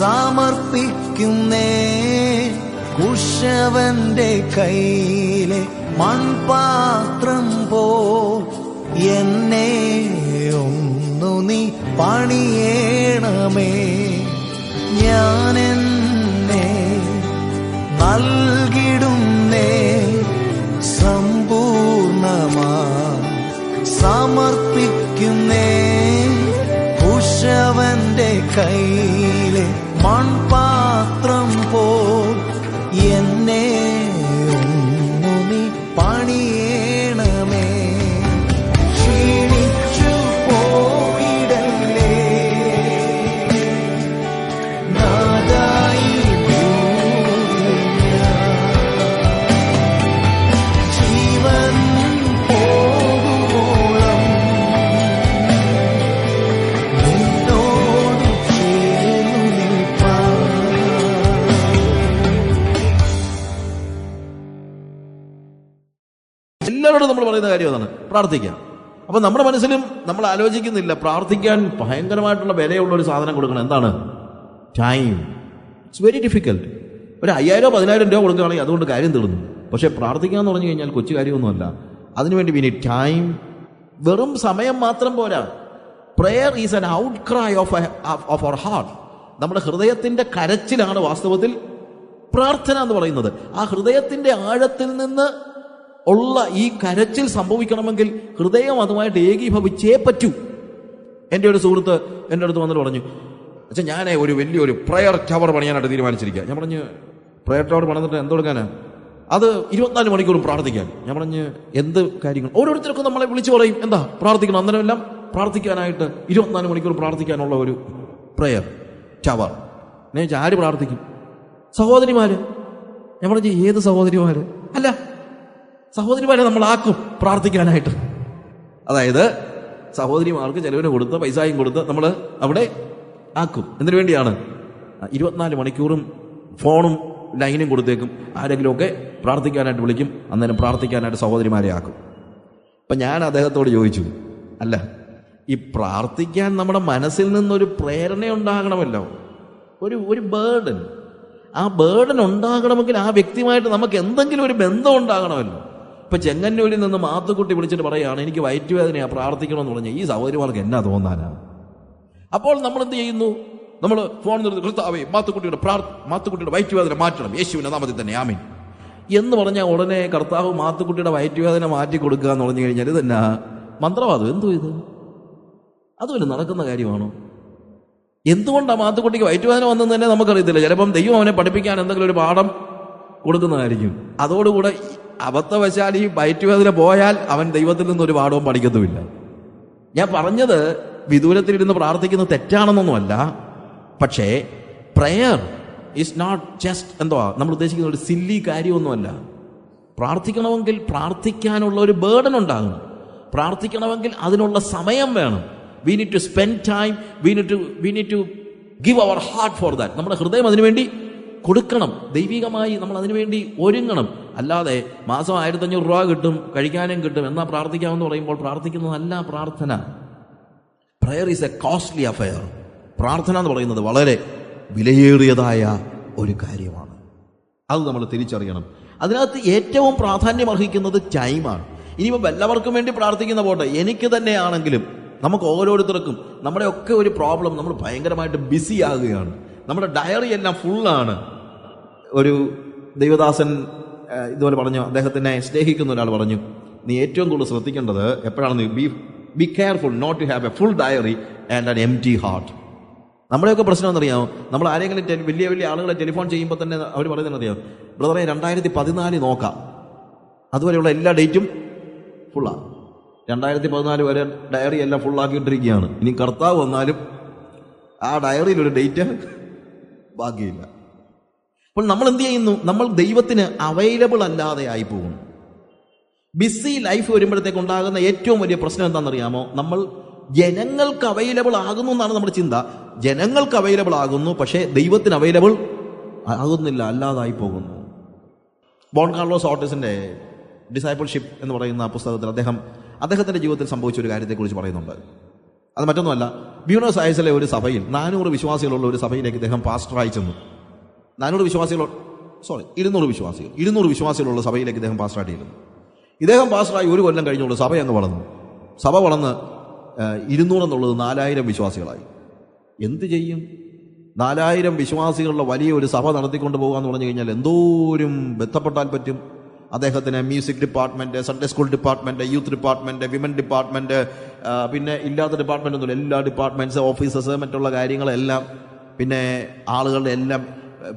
സമർപ്പിക്കുന്നേ. കുശവന്റെ കയ്യിലെ മൺപാത്രം പോ എന്നെ ഒന്നു നീ പണിയേണമേ. ഞാനെന്നെ നൽകിടുന്നേ, സമ്പൂർണമാ സമർപ്പിക്കുന്നേ. കുശവന്റെ കയ്യിലെ മൺപാത്രം പോൽ എന്നെ ഒന്നു നീ പണിയേണമേ. ക്ഷീണിച്ചു പോയിടല്ലേ നാദായി ജീവൻ പോകുവോളം നിന്നോട് ചേർന്നു നിൽപ്പാൻ. എല്ലാവരോടും നമ്മൾ പറയുന്ന കാര്യം അതാണ്, പ്രാർത്ഥിക്കാം. അപ്പൊ നമ്മുടെ മനസ്സിലും നമ്മൾ ആലോചിക്കുന്നില്ല, പ്രാർത്ഥിക്കാൻ ഭയങ്കരമായിട്ടുള്ള വിലയുള്ള ഒരു സാധനം കൊടുക്കണം. എന്താണ്? ടൈം. It's very difficult. ഒരു 5000-10,000 രൂപ കൊടുക്കുകയാണെങ്കിൽ അതുകൊണ്ട് കാര്യം തീർന്നു. പക്ഷെ പ്രാർത്ഥിക്കാന്ന് പറഞ്ഞു കഴിഞ്ഞാൽ കൊച്ചു കാര്യമൊന്നുമല്ല. അതിനുവേണ്ടി വി നീഡ് ടൈം. വെറും സമയം മാത്രം പോരാ. Prayer is an outcry of our heart. നമ്മുടെ ഹൃദയത്തിന്റെ കരച്ചിലാണ് വാസ്തവത്തിൽ പ്രാർത്ഥന എന്ന് പറയുന്നത്. ആ ഹൃദയത്തിന്റെ ആഴത്തിൽ നിന്ന് ഉള്ള ഈ കരച്ചിൽ സംഭവിക്കണമെങ്കിൽ ഹൃദയം അതുമായിട്ട് ഏകീഭവിച്ചേ പറ്റൂ. എൻ്റെ ഒരു സുഹൃത്ത് എൻ്റെ അടുത്ത് വന്നിട്ട് പറഞ്ഞു, അച്ഛാ ഞാൻ ഒരു വലിയൊരു പ്രയർ ടവർ പണിയാനായിട്ട് തീരുമാനിച്ചിരിക്കുക. ഞാൻ പറഞ്ഞു, പ്രയർ ടവർ പണിതിട്ട് എന്തെടുക്കാനാ? അത് 24 മണിക്കൂറും പ്രാർത്ഥിക്കാൻ. ഞാൻ പറഞ്ഞ് എന്ത് കാര്യങ്ങൾ? ഓരോരുത്തർക്കും നമ്മളെ വിളിച്ചു പറയും, എന്താ പ്രാർത്ഥിക്കണം. അന്നേരമെല്ലാം പ്രാർത്ഥിക്കാനായിട്ട് 24 മണിക്കൂർ പ്രാർത്ഥിക്കാനുള്ള ഒരു പ്രയർ ടവർ. ഞാൻ ചോദിച്ചാൽ ആര് പ്രാർത്ഥിക്കും? സഹോദരിമാര്. ഞാൻ പറഞ്ഞു, ഏത് സഹോദരിമാര്? അല്ല, സഹോദരിമാരെ നമ്മളാക്കും പ്രാർത്ഥിക്കാനായിട്ട്. അതായത് സഹോദരിമാർക്ക് ചെലവിന് കൊടുത്ത് പൈസയും കൊടുത്ത് നമ്മൾ അവിടെ ആക്കും. എന്തിനു വേണ്ടിയാണ്? 24 മണിക്കൂറും ഫോണും ലൈനും കൊടുത്തേക്കും. ആരെങ്കിലുമൊക്കെ പ്രാർത്ഥിക്കാനായിട്ട് വിളിക്കും. അന്നേരം പ്രാർത്ഥിക്കാനായിട്ട് സഹോദരിമാരെ ആക്കും. അപ്പം ഞാൻ അദ്ദേഹത്തോട് ചോദിച്ചു, അല്ല, ഈ പ്രാർത്ഥിക്കാൻ നമ്മുടെ മനസ്സിൽ നിന്നൊരു പ്രേരണ ഉണ്ടാകണമല്ലോ, ഒരു ബേർഡൻ. ആ ബേർഡൻ ഉണ്ടാകണമെങ്കിൽ ആ വ്യക്തിയുമായിട്ട് നമുക്ക് എന്തെങ്കിലും ഒരു ബന്ധം ഉണ്ടാകണമല്ലോ. ഇപ്പൊ ചെങ്ങന്നൂരിൽ നിന്ന് മാത്തുക്കുട്ടി വിളിച്ചിട്ട് പറയുകയാണ്, എനിക്ക് വയറ്റുവേദനയാ, പ്രാർത്ഥിക്കണമെന്ന് പറഞ്ഞാൽ ഈ സഹോദരിമാർക്ക് എന്നാ തോന്നാനാ? അപ്പോൾ നമ്മൾ എന്ത് ചെയ്യുന്നു? നമ്മൾ ഫോൺ നിർത്തി, കർത്താവേ മാത്തുക്കുട്ടിയുടെ വയറ്റുവേദന മാറ്റണം യേശുവിന്റെ നാമത്തിൽ തന്നെ, ആമീൻ എന്ന് പറഞ്ഞാൽ ഉടനെ കർത്താവ് മാത്തുക്കുട്ടിയുടെ വയറ്റുവേദന മാറ്റി കൊടുക്കുക എന്ന് പറഞ്ഞു കഴിഞ്ഞാൽ ഇതെന്നാ മന്ത്രവാദം? എന്തോ ഇത്? അതുമല്ല നടക്കുന്ന കാര്യമാണോ? എന്തുകൊണ്ടാണ് മാത്തുക്കുട്ടിക്ക് വയറ്റുവേദന വന്നെന്ന് തന്നെ നമുക്കറിയത്തില്ല. ചിലപ്പം ദൈവം അവനെ പഠിപ്പിക്കാൻ എന്തെങ്കിലും ഒരു പാഠം കൊടുക്കുന്നതായിരിക്കും. അതോടുകൂടെ അബദ്ധവശാൽ ഈ വയറ്റുവേദന പോയാൽ അവൻ ദൈവത്തിൽ നിന്നൊരു പാഠവും പഠിക്കത്തുമില്ല. ഞാൻ പറഞ്ഞത് വിദൂരത്തിലിരുന്ന് പ്രാർത്ഥിക്കുന്നത് തെറ്റാണെന്നൊന്നുമല്ല. പക്ഷേ പ്രയർ ഈസ് നോട്ട് ജസ്റ്റ് എന്തുവാ നമ്മൾ ഉദ്ദേശിക്കുന്ന ഒരു സില്ലി കാര്യമൊന്നുമല്ല. പ്രാർത്ഥിക്കണമെങ്കിൽ പ്രാർത്ഥിക്കാനുള്ള ഒരു ബേർഡൻ ഉണ്ടാകണം. പ്രാർത്ഥിക്കണമെങ്കിൽ അതിനുള്ള സമയം വേണം. We need to spend time. We need to give our heart for that. നമ്മുടെ ഹൃദയം അതിനുവേണ്ടി കൊടുക്കണം. ദൈവികമായി നമ്മൾ അതിനുവേണ്ടി ഒരുങ്ങണം. അല്ലാതെ മാസം 1500 രൂപ കിട്ടും, കഴിക്കാനും കിട്ടും, എന്നാ പ്രാർത്ഥിക്കാമെന്ന് പറയുമ്പോൾ പ്രാർത്ഥിക്കുന്നതല്ല പ്രാർത്ഥന. Prayer is a costly affair. പ്രാർത്ഥന എന്ന് പറയുന്നത് വളരെ വിലയേറിയതായ ഒരു കാര്യമാണ്. അത് നമ്മൾ തിരിച്ചറിയണം. അതിനകത്ത് ഏറ്റവും പ്രാധാന്യം അർഹിക്കുന്നത് ടൈമാണ്. ഇനിയിപ്പോൾ എല്ലാവർക്കും വേണ്ടി പ്രാർത്ഥിക്കുന്ന പോട്ടെ, എനിക്ക് തന്നെയാണെങ്കിലും നമുക്ക് ഓരോരുത്തർക്കും നമ്മുടെയൊക്കെ ഒരു പ്രോബ്ലം, നമ്മൾ ഭയങ്കരമായിട്ട് ബിസി ആകുകയാണ്. നമ്മുടെ ഡയറി എല്ലാം ഫുള്ളാണ്. ഒരു ദൈവദാസൻ ഇതുപോലെ പറഞ്ഞു, അദ്ദേഹത്തിനെ സ്നേഹിക്കുന്ന ഒരാൾ പറഞ്ഞു, നീ ഏറ്റവും കൂടുതൽ ശ്രദ്ധിക്കേണ്ടത് എപ്പോഴാണെന്ന്, be careful not to have a full diary and an empty heart. നമ്മുടെയൊക്കെ പ്രശ്നം എന്നറിയാമോ? നമ്മൾ ആരെങ്കിലും വലിയ വലിയ ആളുകളെ ടെലിഫോൺ ചെയ്യുമ്പോൾ തന്നെ അവർ പറയുന്നത് അറിയാം, ബ്രദറെ 2014 നോക്കാം, അതുവരെയുള്ള എല്ലാ ഡേറ്റും ഫുള്ളാണ്. 2014 വരെ ഡയറി എല്ലാം ഫുള്ളാക്കിയിട്ടിരിക്കുകയാണ്. ഇനി കർത്താവ് വന്നാലും ആ ഡയറിയിലൊരു ഡേറ്റ് ബാക്കിയില്ല. അപ്പോൾ നമ്മൾ എന്ത് ചെയ്യുന്നു? നമ്മൾ ദൈവത്തിന് അവൈലബിൾ അല്ലാതെ ആയി പോകുന്നു. ബിസി ലൈഫ് വരുമ്പോഴത്തേക്ക് ഉണ്ടാകുന്ന ഏറ്റവും വലിയ പ്രശ്നം എന്താണെന്നറിയാമോ? നമ്മൾ ജനങ്ങൾക്ക് അവൈലബിൾ ആകുന്നു എന്നാണ് നമ്മുടെ ചിന്ത. ജനങ്ങൾക്ക് അവൈലബിൾ ആകുന്നു, പക്ഷേ ദൈവത്തിന് അവൈലബിൾ ആകുന്നില്ല, അല്ലാതായി പോകുന്നു. ബോൺ കാർലോസ് ഓർട്ടിസിന്റെ ഡിസൈപ്പിൾഷിപ്പ് എന്ന് പറയുന്ന പുസ്തകത്തിൽ അദ്ദേഹത്തിന്റെ ജീവിതത്തിൽ സംഭവിച്ച ഒരു കാര്യത്തെക്കുറിച്ച് പറയുന്നുണ്ട്. അത് മറ്റൊന്നുമല്ല, ബ്യൂണസ് അയർസിലെ ഒരു സഭയിൽ 400 വിശ്വാസികളുള്ള ഒരു സഭയിലേക്ക് ഇദ്ദേഹം പാസ്റ്ററായി ചെന്നു. 200 വിശ്വാസികളുള്ള സഭയിലേക്ക് ഇദ്ദേഹം പാസ്റ്ററായിട്ട് ചെല്ലുന്നു. ഇദ്ദേഹം പാസ്റ്ററായി 1 കൊല്ലം കഴിഞ്ഞുള്ളൂ സഭ അങ്ങ് വളർന്നു. സഭ വളർന്ന് 200 എന്നുള്ളത് 4000 വിശ്വാസികളായി. എന്ത് ചെയ്യും? 4000 വിശ്വാസികളുള്ള വലിയ ഒരു സഭ നടത്തിക്കൊണ്ട് പോകുക എന്ന് പറഞ്ഞു കഴിഞ്ഞാൽ എന്തോരം ബന്ധപ്പെട്ടാൽ പറ്റും. അദ്ദേഹത്തിന് music department, Sunday school department, youth department, women department, പിന്നെ ഇല്ലാത്ത ഡിപ്പാർട്ട്മെന്റ് ഒന്നുമില്ല, എല്ലാ ഡിപ്പാർട്ട്മെന്റ്സ്, ഓഫീസസ്, മറ്റുള്ള കാര്യങ്ങളെല്ലാം, പിന്നെ ആളുകളുടെ എല്ലാം,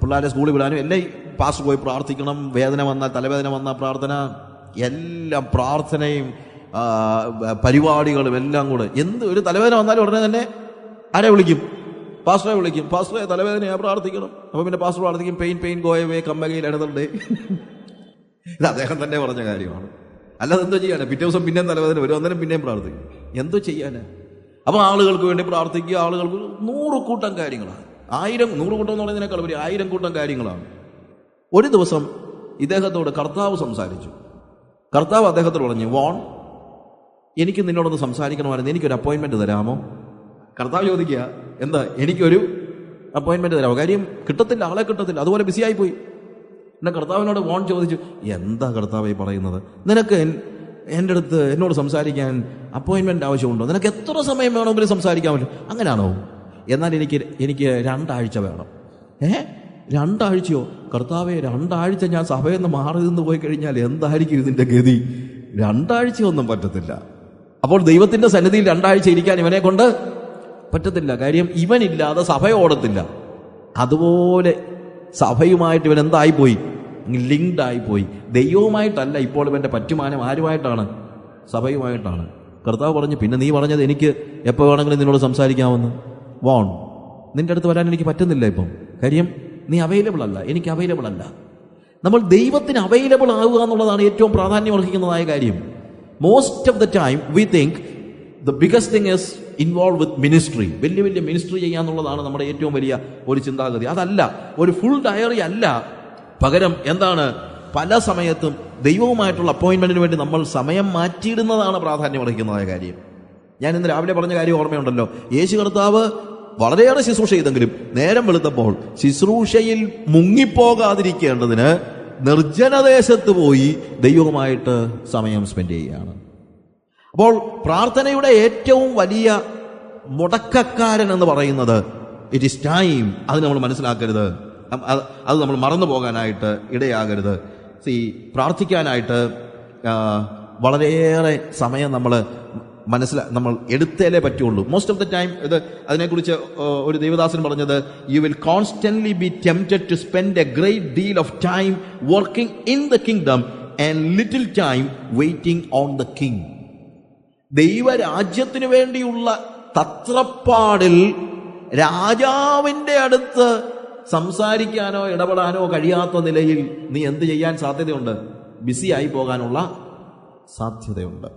പിള്ളേരെ സ്കൂളിൽ വിടാനും എല്ലാം പാസ്റ്റർ പോയി പ്രാർത്ഥിക്കണം. വേദന വന്നാൽ, തലവേദന വന്നാൽ പ്രാർത്ഥന, എല്ലാം പ്രാർത്ഥനയും പരിപാടികളും എല്ലാം കൂടെ. എന്ത് ഒരു തലവേദന വന്നാലും ഉടനെ തന്നെ ആരെ വിളിക്കും? പാസ്റ്ററെ വിളിക്കും. പാസ്റ്ററെ തലവേദനയാ, പ്രാർത്ഥിക്കണം. അപ്പോൾ പിന്നെ പാസ്റ്റർ പ്രാർത്ഥിക്കും, പെയിൻ ഗോയവേ കമ്മകയിൽ എഴുതണ്ടേ. ഇത് അദ്ദേഹം തന്നെ പറഞ്ഞ കാര്യമാണ്. അല്ലാതെ എന്തോ ചെയ്യാനാ? പിറ്റേ ദിവസം പിന്നെയും തലവേദന വരും, അന്നേരം പിന്നെയും പ്രാർത്ഥിക്കും. എന്തോ ചെയ്യാനാ? അപ്പോൾ ആളുകൾക്ക് വേണ്ടി പ്രാർത്ഥിക്കുക. ആളുകൾക്ക് 100 കൂട്ടം കാര്യങ്ങളാണ്. 100 കൂട്ടം എന്ന് പറയുന്നതിനേക്കാൾ വലിയ 1000 കൂട്ടം കാര്യങ്ങളാണ്. ഒരു ദിവസം ഇദ്ദേഹത്തോട് കർത്താവ് സംസാരിച്ചു. കർത്താവ് അദ്ദേഹത്തോട് പറഞ്ഞു, വോൺ, എനിക്ക് നിന്നോടൊന്ന് സംസാരിക്കണമായിരുന്നു, എനിക്കൊരു അപ്പോയിൻമെന്റ് തരാമോ? കർത്താവ് ചോദിക്കുക, എന്താ? എനിക്കൊരു അപ്പോയിൻമെന്റ് തരാമോ? കാര്യം കിട്ടത്തില്ല, ആളെ കിട്ടത്തില്ല, അതുപോലെ ബിസിയായി പോയി. എന്നെ കർത്താവിനോട് വോൺ ചോദിച്ചു, എന്താ കർത്താവ് ഈ പറയുന്നത്? നിനക്ക് എൻ്റെ അടുത്ത് എന്നോട് സംസാരിക്കാൻ അപ്പോയിൻമെന്റ് ആവശ്യമുണ്ടോ? നിനക്ക് എത്ര സമയം വേണമെങ്കിലും സംസാരിക്കാൻ പറ്റും. അങ്ങനെയാണോ? എന്നാൽ എനിക്ക് 2 ആഴ്ച വേണം. 2 ആഴ്ചയോ? കർത്താവേ, 2 ആഴ്ച ഞാൻ സഭയിൽ നിന്ന് മാറി നിന്ന് പോയി കഴിഞ്ഞാൽ എന്തായിരിക്കും ഇതിന്റെ ഗതി? 2 ആഴ്ചയൊന്നും പറ്റത്തില്ല. അപ്പോൾ ദൈവത്തിന്റെ സന്നിധിയിൽ 2 ആഴ്ച ഇരിക്കാൻ ഇവനെ കൊണ്ട് പറ്റത്തില്ല. കാര്യം ഇവനില്ലാതെ സഭ ഓടത്തില്ല. അതുപോലെ സഭയുമായിട്ട് ഇവൻ എന്തായിപ്പോയി? ലിങ്ക്ഡ് ആയിപ്പോയി. ദൈവവുമായിട്ടല്ല ഇപ്പോൾ ഇവന്റെ പറ്റുമാനം ആരുമായിട്ടാണ്? സഭയുമായിട്ടാണ്. കർത്താവ് പറഞ്ഞു, പിന്നെ നീ പറഞ്ഞത് എനിക്ക് എപ്പോൾ വേണമെങ്കിലും നിന്നോട് സംസാരിക്കാമെന്ന്. വോൺ, നിന്റെ അടുത്ത് വരാൻ എനിക്ക് പറ്റുന്നില്ല ഇപ്പം. കാര്യം നീ അവൈലബിൾ അല്ല, എനിക്ക് അവൈലബിൾ അല്ല. നമ്മൾ ദൈവത്തിന് അവൈലബിൾ ആവുക എന്നുള്ളതാണ് ഏറ്റവും പ്രാധാന്യം അർഹിക്കുന്നതായ കാര്യം. Most of the time we think the biggest thing is involve with ministry. വലിയ മിനിസ്ട്രി ചെയ്യാന്നുള്ളതാണ് നമ്മുടെ ഏറ്റവും വലിയ ഒരു ചിന്താഗതി. അതല്ല, ഒരു ഫുൾ ഡയറി അല്ല. പകരം എന്താണ്? പല സമയത്തും ദൈവവുമായിട്ടുള്ള അപ്പോയിന്റ്മെന്റിന് വേണ്ടി നമ്മൾ സമയം മാറ്റിയിടുന്നതാണ് പ്രാധാന്യം അർഹിക്കുന്നതായ കാര്യം. ഞാൻ ഇന്ന് രാവിലെ പറഞ്ഞ കാര്യം ഓർമ്മയുണ്ടല്ലോ. യേശു കർത്താവ് വളരെയേറെ ശുശ്രൂഷ ചെയ്തെങ്കിലും നേരം വെളുത്തപ്പോൾ ശുശ്രൂഷയിൽ മുങ്ങിപ്പോകാതിരിക്കേണ്ടതിന് നിർജ്ജനദേശത്ത് പോയി ദൈവവുമായിട്ട് സമയം സ്പെൻഡ് ചെയ്യുകയാണ്. അപ്പോൾ പ്രാർത്ഥനയുടെ ഏറ്റവും വലിയ മുടക്കക്കാരൻ എന്ന് പറയുന്നത് ഇറ്റ് ഈസ് ടൈം. അത് നമ്മൾ മനസ്സിലാക്കരുത്, അത് നമ്മൾ മറന്നു പോകാനായിട്ട് ഇടയാകരുത്. പ്രാർത്ഥിക്കാനായിട്ട് വളരെയേറെ സമയം നമ്മൾ എടുത്തേലേ പറ്റുള്ളൂ. മോസ്റ്റ് ഓഫ് ദ ടൈം അതിനെക്കുറിച്ച് ഒരു ദൈവദാസൻ പറഞ്ഞത്, you will constantly be tempted to spend a great deal of time working in the kingdom and little time waiting on the king. ദൈവരാജ്യത്തിന് വേണ്ടിയുള്ള തത്രപ്പാടിൽ രാജാവിന്റെ അടുത്ത് സംസാരിക്കാനോ ഇടപെടാനോ കഴിയാത്ത നിലയിൽ നീ എന്ത് ചെയ്യാൻ സാധ്യതയുണ്ട്? ബിസി ആയി പോകാനുള്ള സാധ്യതയുണ്ട്.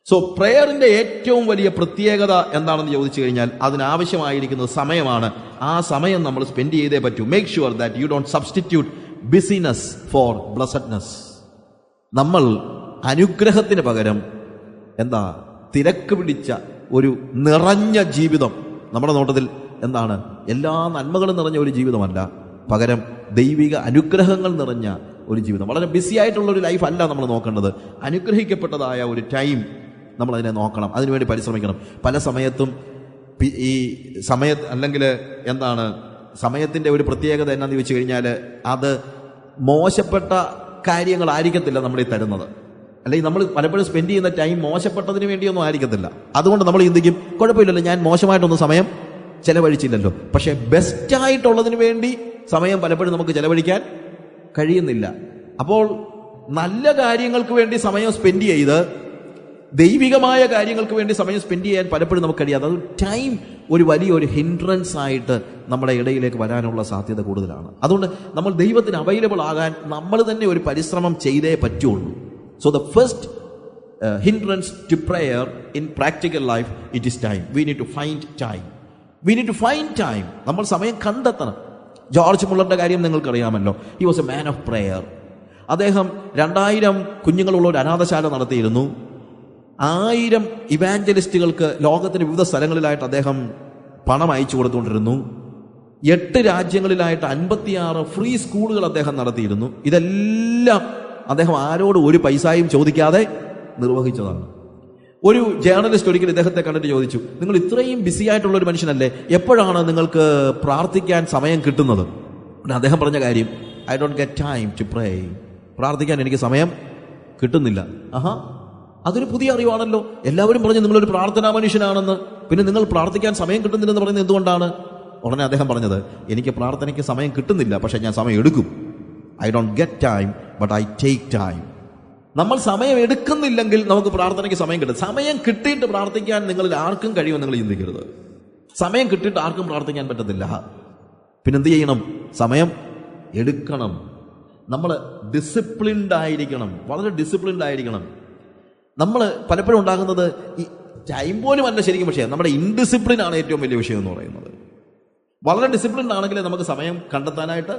സോ പ്രേയറിന്റെ ഏറ്റവും വലിയ പ്രത്യേകത എന്താണെന്ന് ചോദിച്ചു കഴിഞ്ഞാൽ അതിനാവശ്യമായിരിക്കുന്നത് സമയമാണ്. ആ സമയം നമ്മൾ സ്പെൻഡ് ചെയ്തേ പറ്റൂ. Make sure that you don't substitute business for blessedness. നമ്മൾ അനുഗ്രഹത്തിന് പകരം തിരക്ക് പിടിച്ച ഒരു നിറഞ്ഞ ജീവിതം, നമ്മുടെ നോട്ടത്തിൽ എന്താണ്? എല്ലാ നന്മകളും നിറഞ്ഞ ഒരു ജീവിതമല്ല, പകരം ദൈവിക അനുഗ്രഹങ്ങൾ നിറഞ്ഞ ഒരു ജീവിതം. വളരെ ബിസി ആയിട്ടുള്ള ഒരു ലൈഫ് അല്ല നമ്മൾ നോക്കേണ്ടത്. അനുഗ്രഹിക്കപ്പെട്ടതായ ഒരു ടൈം നമ്മൾ അതിനെ നോക്കണം, അതിനുവേണ്ടി പരിശ്രമിക്കണം. പല സമയത്തും ഈ അല്ലെങ്കിൽ സമയത്തിൻ്റെ ഒരു പ്രത്യേകത എന്നാന്ന് ചോദിച്ചു കഴിഞ്ഞാൽ അത് മോശപ്പെട്ട കാര്യങ്ങളായിരിക്കത്തില്ല നമ്മളീ തരുന്നത്. അല്ലെങ്കിൽ നമ്മൾ പലപ്പോഴും സ്പെൻഡ് ചെയ്യുന്ന ടൈം മോശപ്പെട്ടതിന് വേണ്ടിയൊന്നും ആയിരിക്കത്തില്ല. അതുകൊണ്ട് നമ്മൾ ചിന്തിക്കും, കുഴപ്പമില്ലല്ലോ, ഞാൻ മോശമായിട്ടൊന്നും സമയം ചെലവഴിച്ചില്ലല്ലോ. പക്ഷേ ബെസ്റ്റായിട്ടുള്ളതിന് വേണ്ടി സമയം പലപ്പോഴും നമുക്ക് ചെലവഴിക്കാൻ കഴിയുന്നില്ല. അപ്പോൾ നല്ല കാര്യങ്ങൾക്ക് വേണ്ടി സമയം സ്പെൻഡ് ചെയ്ത് ദൈവികമായ കാര്യങ്ങൾക്ക് വേണ്ടി സമയം സ്പെൻഡ് ചെയ്യാൻ പലപ്പോഴും നമുക്ക് കഴിയാതെ അത് ടൈം ഒരു വലിയൊരു ഹിൻഡ്രൻസ് ആയിട്ട് നമ്മുടെ ഇടയിലേക്ക് വരാനുള്ള സാധ്യത കൂടുതലാണ്. അതുകൊണ്ട് നമ്മൾ ദൈവത്തിന് അവൈലബിൾ ആകാൻ നമ്മൾ തന്നെ ഒരു പരിശ്രമം ചെയ്തേ പറ്റുള്ളൂ. So the first hindrance to prayer in practical life, it is time. We need to find time. നമ്മൾ സമയം കണ്ടെത്തണം. ജോർജ് മുള്ളറുടെ കാര്യം നിങ്ങൾക്കറിയാമല്ലോ. He was a man of prayer. അദ്ദേഹം 2000 കുഞ്ഞുങ്ങളുള്ള ഒരു അനാഥശാല നടത്തിയിരുന്നു. 1000 ഇവാഞ്ചലിസ്റ്റുകൾക്ക് ലോകത്തിന്റെ വിവിധ സ്ഥലങ്ങളിലായിട്ട് അദ്ദേഹം പണം അയച്ചു കൊടുത്തുകൊണ്ടിരുന്നു. 8 രാജ്യങ്ങളിലായിട്ട് 56 ഫ്രീ സ്കൂളുകൾ അദ്ദേഹം നടത്തിയിരുന്നു. ഇതെല്ലാം അദ്ദേഹം ആരോടും ഒരു പൈസയും ചോദിക്കാതെ നിർവഹിച്ചതാണ്. ഒരു ജേർണലിസ്റ്റ് ഒരിക്കൽ ഇദ്ദേഹത്തെ കണ്ടിട്ട് ചോദിച്ചു, നിങ്ങൾ ഇത്രയും ബിസി ആയിട്ടുള്ള ഒരു മനുഷ്യനല്ലേ, എപ്പോഴാണ് നിങ്ങൾക്ക് പ്രാർത്ഥിക്കാൻ സമയം കിട്ടുന്നത്? അദ്ദേഹം പറഞ്ഞ കാര്യം, I don't get time to pray. പ്രാർത്ഥിക്കാൻ എനിക്ക് സമയം കിട്ടുന്നില്ല. അതൊരു പുതിയ അറിവാണല്ലോ. എല്ലാവരും പറഞ്ഞു നിങ്ങളൊരു പ്രാർത്ഥനാ മനുഷ്യനാണെന്ന്, പിന്നെ നിങ്ങൾ പ്രാർത്ഥിക്കാൻ സമയം കിട്ടുന്നില്ലെന്ന് പറയുന്നത് എന്തുകൊണ്ടാണ്? ഉടനെ അദ്ദേഹം പറഞ്ഞത്, എനിക്ക് പ്രാർത്ഥനയ്ക്ക് സമയം കിട്ടുന്നില്ല, പക്ഷെ ഞാൻ സമയം എടുക്കും. I don't get time but I take time. നമ്മൾ സമയം എടുക്കുന്നില്ലെങ്കിൽ നമുക്ക് പ്രാർത്ഥനയ്ക്ക് സമയം കിട്ടും. സമയം കിട്ടിയിട്ട് പ്രാർത്ഥിക്കാൻ നിങ്ങളിൽ ആർക്കും കഴിയുമെന്ന് നിങ്ങൾ ചിന്തിക്കരുത്. സമയം കിട്ടിയിട്ട് ആർക്കും പ്രാർത്ഥിക്കാൻ പറ്റത്തില്ല. പിന്നെന്ത് ചെയ്യണം? സമയം എടുക്കണം. നമ്മൾ ഡിസിപ്ലിൻഡ് ആയിരിക്കണം, വളരെ ഡിസിപ്ലിൻഡ് ആയിരിക്കണം. നമ്മൾ പലപ്പോഴും ഉണ്ടാകുന്നത് ഈ ടൈം പോലും അല്ല ശരിക്കും, പക്ഷേ നമ്മുടെ ഇൻഡിസിപ്ലിൻ ആണ് ഏറ്റവും വലിയ വിഷയം എന്ന് പറയുന്നത്. വളരെ ഡിസിപ്ലിൻഡ് ആണെങ്കിലേ നമുക്ക് സമയം കണ്ടെത്താനായിട്ട്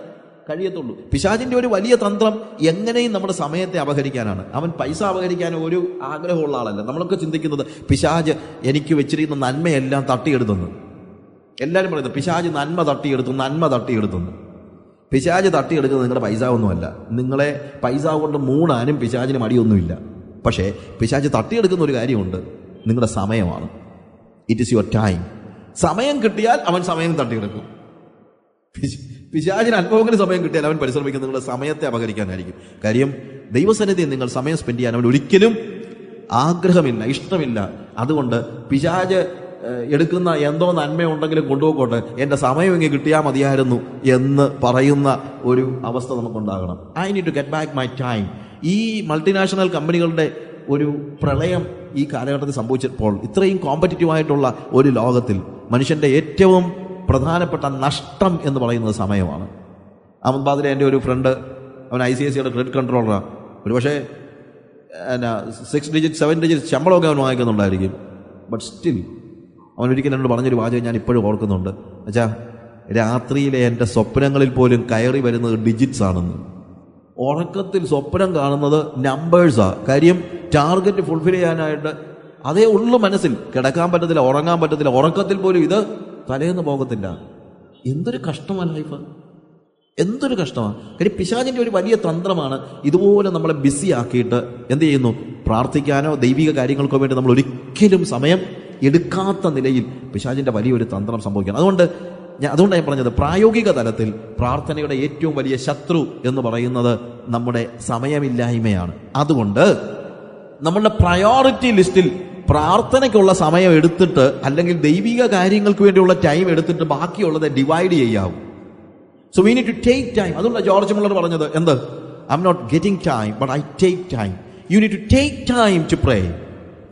കഴിയത്തുള്ളൂ. പിശാചിന്റെ ഒരു വലിയ തന്ത്രം എങ്ങനെയും നമ്മുടെ സമയത്തെ അപഹരിക്കാനാണ്. അവൻ പൈസ അപഹരിക്കാൻ ഒരു ആഗ്രഹമുള്ള ആളല്ല. നമ്മളൊക്കെ ചിന്തിക്കുന്നത് പിശാച് എനിക്ക് വെച്ചിരിക്കുന്ന നന്മയെല്ലാം തട്ടിയെടുത്തെന്ന്. എല്ലാവരും പറയുന്നത് പിശാച് നന്മ തട്ടിയെടുത്തെന്ന്. പിശാച് തട്ടിയെടുക്കുന്നത് നിങ്ങളുടെ പൈസ ഒന്നുമല്ല. നിങ്ങളെ പൈസ കൊണ്ട് മൂടാനും പിശാചിന് മടിയൊന്നുമില്ല. പക്ഷേ പിശാച് തട്ടിയെടുക്കുന്ന ഒരു കാര്യമുണ്ട്, നിങ്ങളുടെ സമയമാണ്. It is your time. സമയം കിട്ടിയാൽ അവൻ സമയം തട്ടിയെടുക്കും. പിശാചിന് അല്പമെങ്കിലും സമയം കിട്ടിയാൽ അവൻ പരിശ്രമിക്കുന്നത് നിങ്ങളുടെ സമയത്തെ അപഹരിക്കാനായിരിക്കും. കാര്യം ദൈവസന്നിധിയിൽ നിങ്ങൾ സമയം സ്പെൻഡ് ചെയ്യാൻ അവൻ ഒരിക്കലും ആഗ്രഹമില്ല, ഇഷ്ടമില്ല. അതുകൊണ്ട് പിശാച് എടുക്കുന്ന എന്തോ നന്മയുണ്ടെങ്കിലും കൊണ്ടുപോയിക്കോട്ടെ, എൻ്റെ സമയം ഇങ്ങനെ കിട്ടിയാൽ മതിയായിരുന്നു എന്ന് പറയുന്ന ഒരു അവസ്ഥ നമുക്കുണ്ടാകണം. I need to get back my time. ഈ മൾട്ടിനാഷണൽ കമ്പനികളുടെ ഒരു പ്രളയം ഈ കാലഘട്ടത്തിൽ സംഭവിച്ചപ്പോൾ, ഇത്രയും കോമ്പറ്റിറ്റീവ് ആയിട്ടുള്ള ഒരു ലോകത്തിൽ മനുഷ്യന്റെ ഏറ്റവും പ്രധാനപ്പെട്ട നഷ്ടം എന്ന് പറയുന്നത് സമയമാണ്. അഹമ്മദാബാദിലെ എൻ്റെ ഒരു ഫ്രണ്ട്, അവൻ ICICIയുടെ ക്രെഡിറ്റ് കൺട്രോളറാണ്. ഒരുപക്ഷെ 6 ഡിജിറ്റ് 7 ഡിജിറ്റ് ശമ്പളമൊക്കെ അവൻ വാങ്ങിക്കുന്നുണ്ടായിരിക്കും. ബട്ട് സ്റ്റിൽ അവൻ ഒരിക്കലും എന്നോട് പറഞ്ഞൊരു വാചകം ഞാൻ ഇപ്പോഴും ഓർക്കുന്നുണ്ട്. എന്നുവെച്ചാൽ രാത്രിയിലെ എൻ്റെ സ്വപ്നങ്ങളിൽ പോലും കയറി വരുന്നത് ഡിജിറ്റ്സ് ആണെന്ന്. ഉറക്കത്തിൽ സ്വപ്നം കാണുന്നത് നമ്പേഴ്സാണ്. കാര്യം ടാർഗറ്റ് ഫുൾഫിൽ ചെയ്യാനായിട്ട് അതേ ഉള്ളു മനസ്സിൽ. കിടക്കാൻ പറ്റത്തില്ല, ഉറങ്ങാൻ പറ്റത്തില്ല. ഉറക്കത്തിൽ പോലും ഇത് തലേന്ന് പോകത്തില്ല. എന്തൊരു കഷ്ടമാണ് ലൈഫ്, എന്തൊരു കഷ്ടമാണ്. കാര്യം പിശാചിന്റെ ഒരു വലിയ തന്ത്രമാണ് ഇതുപോലെ നമ്മളെ ബിസി ആക്കിയിട്ട് എന്ത് ചെയ്യുന്നു? പ്രാർത്ഥിക്കാനോ ദൈവിക കാര്യങ്ങൾക്കോ വേണ്ടി നമ്മൾ ഒരിക്കലും സമയം എടുക്കാത്ത നിലയിൽ പിശാചിന്റെ വലിയൊരു തന്ത്രം സംഭവിക്കണം. അതുകൊണ്ടാണ് ഞാൻ പറഞ്ഞത്, പ്രായോഗിക തലത്തിൽ പ്രാർത്ഥനയുടെ ഏറ്റവും വലിയ ശത്രു എന്ന് പറയുന്നത് നമ്മുടെ സമയമില്ലായ്മയാണ്. അതുകൊണ്ട് നമ്മളുടെ പ്രയോറിറ്റി ലിസ്റ്റിൽ പ്രാർത്ഥനയ്ക്കുള്ള സമയം എടുത്തിട്ട്, അല്ലെങ്കിൽ ദൈവിക കാര്യങ്ങൾക്ക് വേണ്ടിയുള്ള ടൈം എടുത്തിട്ട് ബാക്കിയുള്ളത് ഡിവൈഡ് ചെയ്യാവും. So we need to take time. അതുകൊണ്ടാണ് ജോർജ് മുള്ളർ പറഞ്ഞത്, എന്ത്? I am not getting time but I take time. You need to take time to pray.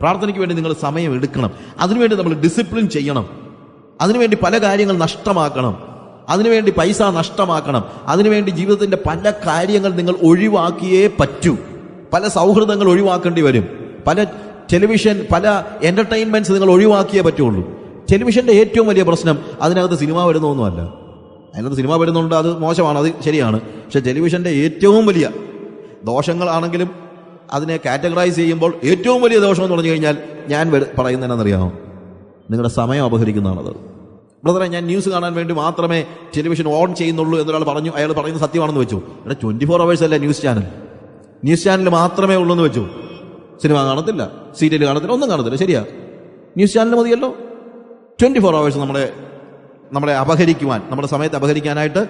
പ്രാർത്ഥനയ്ക്ക് വേണ്ടി നിങ്ങൾ സമയം എടുക്കണം. അതിനുവേണ്ടി നമ്മൾ ഡിസിപ്ലിൻ ചെയ്യണം. അതിനുവേണ്ടി പല കാര്യങ്ങൾ നഷ്ടമാക്കണം. അതിനുവേണ്ടി പൈസ നഷ്ടമാക്കണം. അതിനുവേണ്ടി ജീവിതത്തിന്റെ പല കാര്യങ്ങൾ നിങ്ങൾ ഒഴിവാക്കിയേ പറ്റൂ. പല സൗഹൃദങ്ങൾ ഒഴിവാക്കേണ്ടി വരും. പല ടെലിവിഷൻ, പല എന്റർടൈൻമെന്റ്സ് നിങ്ങൾ ഒഴിവാക്കിയേ പറ്റുള്ളൂ. ടെലിവിഷന്റെ ഏറ്റവും വലിയ പ്രശ്നം അതിനകത്ത് സിനിമ വരുന്നൊന്നുമല്ല. അതിനകത്ത് സിനിമ വരുന്നുണ്ട്, അത് മോശമാണ്, അത് ശരിയാണ്. പക്ഷെ ടെലിവിഷന്റെ ഏറ്റവും വലിയ ദോഷങ്ങളാണെങ്കിലും അതിനെ കാറ്റഗറൈസ് ചെയ്യുമ്പോൾ ഏറ്റവും വലിയ ദോഷം എന്ന് പറഞ്ഞു കഴിഞ്ഞാൽ ഞാൻ പറയുന്നത് എന്നാണെന്നറിയാമോ? നിങ്ങളുടെ സമയം അപഹരിക്കുന്നതാണത്. ബ്രദറെ, ഞാൻ ന്യൂസ് കാണാൻ വേണ്ടി മാത്രമേ ടെലിവിഷൻ ഓൺ ചെയ്യുന്നുള്ളൂ എന്നൊരാൾ പറഞ്ഞു. അയാൾ പറയുന്നത് സത്യമാണെന്ന് വെച്ചു. ഇവിടെ 24 hours അല്ല ന്യൂസ് ചാനൽ. ന്യൂസ് ചാനൽ മാത്രമേ ഉള്ളൂ എന്ന് വെച്ചു. സിനിമ കാണത്തില്ല, സീരിയൽ കാണത്തില്ല, ഒന്നും കാണത്തില്ല. ശരിയാ, ന്യൂസ് ചാനൽ മതിയല്ലോ. 24 hours നമ്മളെ അപഹരിക്കുവാൻ, നമ്മുടെ സമയത്ത് അപഹരിക്കാനായിട്ട്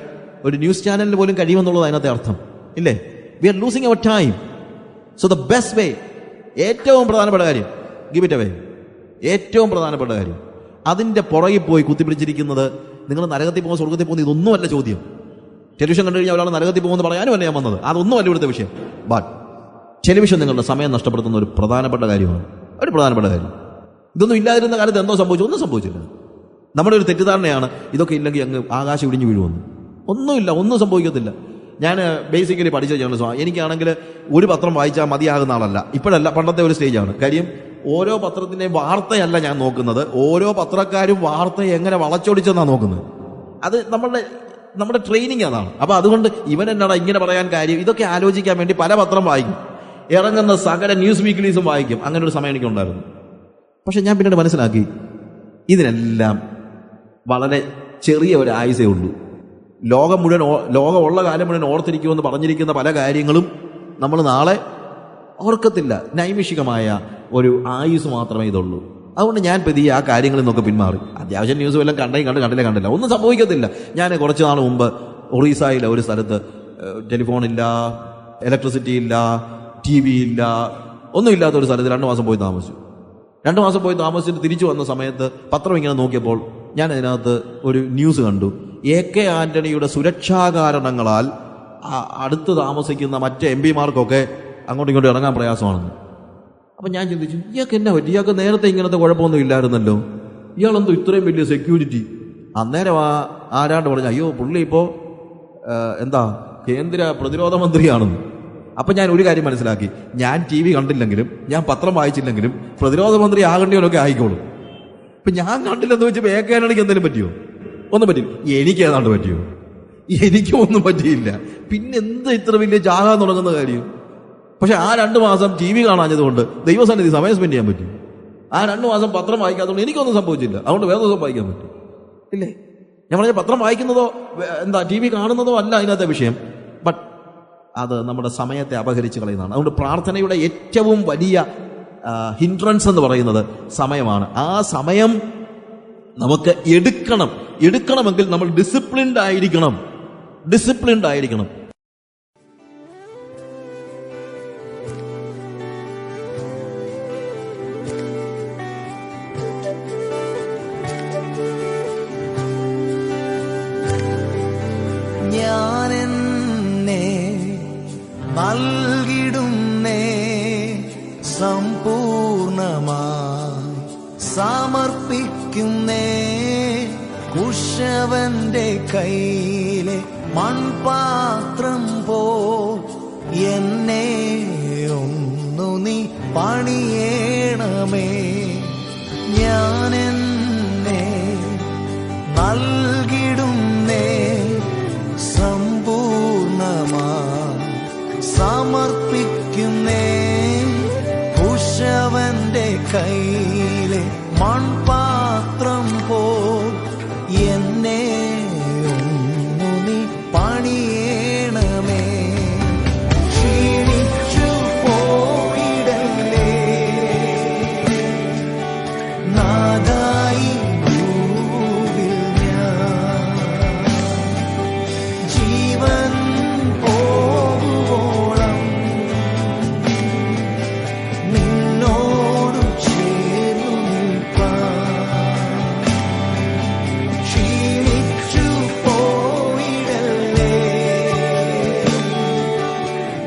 ഒരു ന്യൂസ് ചാനലിന് പോലും കഴിയുമെന്നുള്ളത് അതിനകത്തെ അർത്ഥം ഇല്ലേ? We are losing our time. So the best way, ഏറ്റവും പ്രധാനപ്പെട്ട കാര്യം, ഗിവ് ഇറ്റ് അവേ. ഏറ്റവും പ്രധാനപ്പെട്ട കാര്യം, അതിന്റെ പുറകിൽ പോയി കുത്തിപ്പിടിച്ചിരിക്കുന്നത് നിങ്ങൾ നരകത്തിൽ പോകുന്ന സ്വർഗത്തിൽ പോകുന്ന ഇതൊന്നുമല്ല ചോദ്യം. ടെലിവിഷൻ കണ്ടു കഴിഞ്ഞാൽ ഒരാൾ നരകത്തിൽ പോകുമെന്ന് പറയാനും അല്ല ഞാൻ വന്നത്. അതൊന്നുമല്ല ഇവിടുത്തെ വിഷയം. ബട്ട് ടെലിവിഷൻ നിങ്ങളുടെ സമയം നഷ്ടപ്പെടുത്തുന്ന ഒരു പ്രധാനപ്പെട്ട കാര്യമാണ്. ഒരു പ്രധാനപ്പെട്ട കാര്യം. ഇതൊന്നും ഇല്ലാതിരുന്ന കാലത്ത് എന്തോ സംഭവിച്ചു? ഒന്നും സംഭവിച്ചില്ല. നമ്മുടെ ഒരു തെറ്റിദ്ധാരണയാണ് ഇതൊക്കെ ഇല്ലെങ്കിൽ അങ്ങ് ആകാശം ഇടിഞ്ഞു വീഴുമെന്ന്. ഒന്നുമില്ല, ഒന്നും സംഭവിക്കത്തില്ല. ഞാൻ ബേസിക്കലി പഠിച്ച ജേർണലിസം. എനിക്കാണെങ്കിൽ ഒരു പത്രം വായിച്ചാൽ മതിയാകുന്ന ആളല്ല. ഇപ്പോഴല്ല, പണ്ടത്തെ ഒരു സ്റ്റേജാണ്. കാര്യം ഓരോ പത്രത്തിൻ്റെയും വാർത്തയല്ല ഞാൻ നോക്കുന്നത്, ഓരോ പത്രക്കാരും വാർത്ത എങ്ങനെ വളച്ചൊടിച്ചെന്നാണ് നോക്കുന്നത്. അത് നമ്മുടെ ട്രെയിനിങ് അതാണ്. അപ്പൊ അതുകൊണ്ട് ഇവൻ എന്നാടാ ഇങ്ങനെ പറയാൻ കാര്യം, ഇതൊക്കെ ആലോചിക്കാൻ വേണ്ടി പല പത്രം വായിക്കും. ഇറങ്ങുന്ന സകല ന്യൂസ് വീക്ക്ലീസും വായിക്കും. അങ്ങനെ ഒരു സമയം എനിക്കുണ്ടായിരുന്നു. പക്ഷെ ഞാൻ പിന്നീട് മനസ്സിലാക്കി, ഇതിനെല്ലാം വളരെ ചെറിയ ഒരു ആയുസേ ഉള്ളൂ. ലോകമുള്ള കാലം മുഴുവൻ ഓർത്തിരിക്കുമെന്ന് പറഞ്ഞിരിക്കുന്ന പല കാര്യങ്ങളും നമ്മൾ നാളെ ഓർക്കത്തില്ല. നൈമിഷികമായ ഒരു ആയുസ് മാത്രമേ ഇതുള്ളൂ. അതുകൊണ്ട് ഞാൻ പതിയെ ആ കാര്യങ്ങളിൽ നിന്നൊക്കെ പിന്മാറി. അത്യാവശ്യം ന്യൂസ് വല്ലതും കണ്ടില്ല, ഒന്നും സംഭവിക്കത്തില്ല. ഞാൻ കുറച്ച് നാൾ മുമ്പ് ഒറീസയിലെ ഒരു സ്ഥലത്ത് ടെലിഫോണില്ല, ഇലക്ട്രിസിറ്റി ഇല്ല, TV ഇല്ല, ഒന്നുമില്ലാത്ത ഒരു സ്ഥലത്ത് 2 മാസം പോയി താമസിച്ചു. 2 മാസം പോയി താമസിച്ചിട്ട് തിരിച്ചു വന്ന സമയത്ത് പത്രം ഇങ്ങനെ നോക്കിയപ്പോൾ ഞാൻ അതിനകത്ത് ഒരു ന്യൂസ് കണ്ടു. AK ആന്റണിയുടെ സുരക്ഷാ കാരണങ്ങളാൽ അടുത്ത് താമസിക്കുന്ന മറ്റ് MP-മാർക്കൊക്കെ അങ്ങോട്ടും ഇങ്ങോട്ടും ഇറങ്ങാൻ പ്രയാസമാണെന്ന്. അപ്പം ഞാൻ ചിന്തിച്ചു, ഇയാൾക്ക് എന്നാ പറ്റി? ഇയാൾക്ക് നേരത്തെ ഇങ്ങനത്തെ കുഴപ്പമൊന്നും ഇല്ലായിരുന്നല്ലോ, ഇയാളെന്തോ ഇത്രയും വലിയ സെക്യൂരിറ്റി? അന്നേരം ആരാണ്ട് പറഞ്ഞു, അയ്യോ പുള്ളി ഇപ്പോൾ കേന്ദ്ര പ്രതിരോധ മന്ത്രിയാണെന്ന്. അപ്പം ഞാൻ ഒരു കാര്യം മനസ്സിലാക്കി, ഞാൻ TV കണ്ടില്ലെങ്കിലും ഞാൻ പത്രം വായിച്ചില്ലെങ്കിലും പ്രതിരോധ മന്ത്രി ആകേണ്ടവരൊക്കെ ആയിക്കോളും. ഇപ്പം ഞാൻ കണ്ടില്ലെന്ന് വെച്ചപ്പോൾ AK ആന്റണിക്ക് എന്തെങ്കിലും പറ്റിയോ? ഒന്നും പറ്റില്ല. എനിക്ക് ഏതാണ്ട് പറ്റിയോ? എനിക്കും ഒന്നും പറ്റിയില്ല. പിന്നെന്ത് ഇത്ര വലിയ ചാകാൻ തുടങ്ങുന്ന കാര്യം? പക്ഷെ ആ 2 മാസം TV കാണാഞ്ഞതുകൊണ്ട് ദൈവസന്നിധി സമയം സ്പെൻഡ് ചെയ്യാൻ പറ്റി. ആ 2 മാസം പത്രം വായിക്കാത്തതുകൊണ്ട് എനിക്കൊന്നും സംഭവിച്ചില്ല. അതുകൊണ്ട് വേറെ ദിവസം വായിക്കാൻ പറ്റും ഇല്ലേ? ഞാൻ പറഞ്ഞ പത്രം വായിക്കുന്നതോ TV കാണുന്നതോ അല്ല അതിനകത്തെ വിഷയം. ബട്ട് അത് നമ്മുടെ സമയത്തെ അപഹരിച്ച് കളയുന്നതാണ്. അതുകൊണ്ട് പ്രാർത്ഥനയുടെ ഏറ്റവും വലിയ ഹിൻഡ്രൻസ് എന്ന് പറയുന്നത് സമയമാണ്. ആ സമയം നമുക്ക് എടുക്കണമെങ്കിൽ നമ്മൾ ഡിസിപ്ലിൻഡ് ആയിരിക്കണം. ഞാനെന്നെ നൽകിടുന്നേ സമ്പൂർണമായി സമർപ്പിക്കുന്നേ. കുശവന്റെ കയ്യിലെ മൺപാത്രം പോ എന്നെ ഒന്നു നീ പണിയേണമേ. ഞാനെന്നെ നൽകിടുന്നേ സമ്പൂർണമായി സമർപ്പിക്കുന്നേ. കുശവന്റെ കയ്യിലെ മൺപാത്രം പോ എന്നെ ഒന്നു നീ പണിയേണമേ. ക്ഷീണിച്ചു പോയിടല്ലേ നാദായി ഭൂവിൽ ഞാൻ. ജീവൻ പോകുവോളം നിന്നോടു ചേർന്നു നിൽപ്പാൻ. ക്ഷീണിച്ചു പോയിടല്ലേ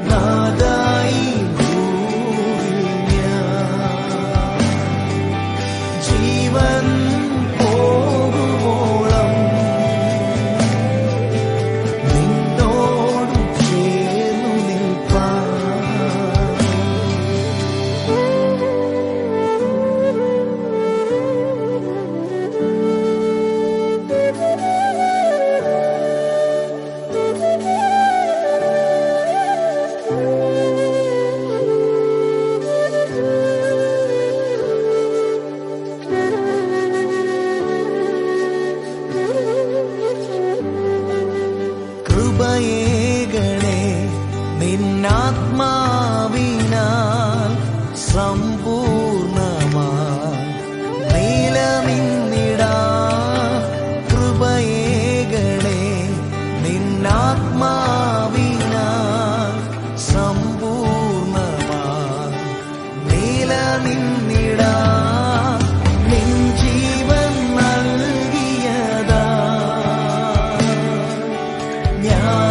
നാദായി ഭൂവിൽ ഞാൻ. ജീവൻ പോകുവോളം നിന്നോടു ചേർന്നു നിൽപ്പാൻ. കൃപയേകണേ നിന്നാത്മാവിനാൽ സമ്പൂർണമായി നീലമിന്നിടാൻ. കൃപയേകണേ നിന്നാത്മാവിനാൽ സമ്പൂർണമായി നീലമിന്നിടാൻ. നിൻ ജീവൻ നൽകിയതാ ഞാൻ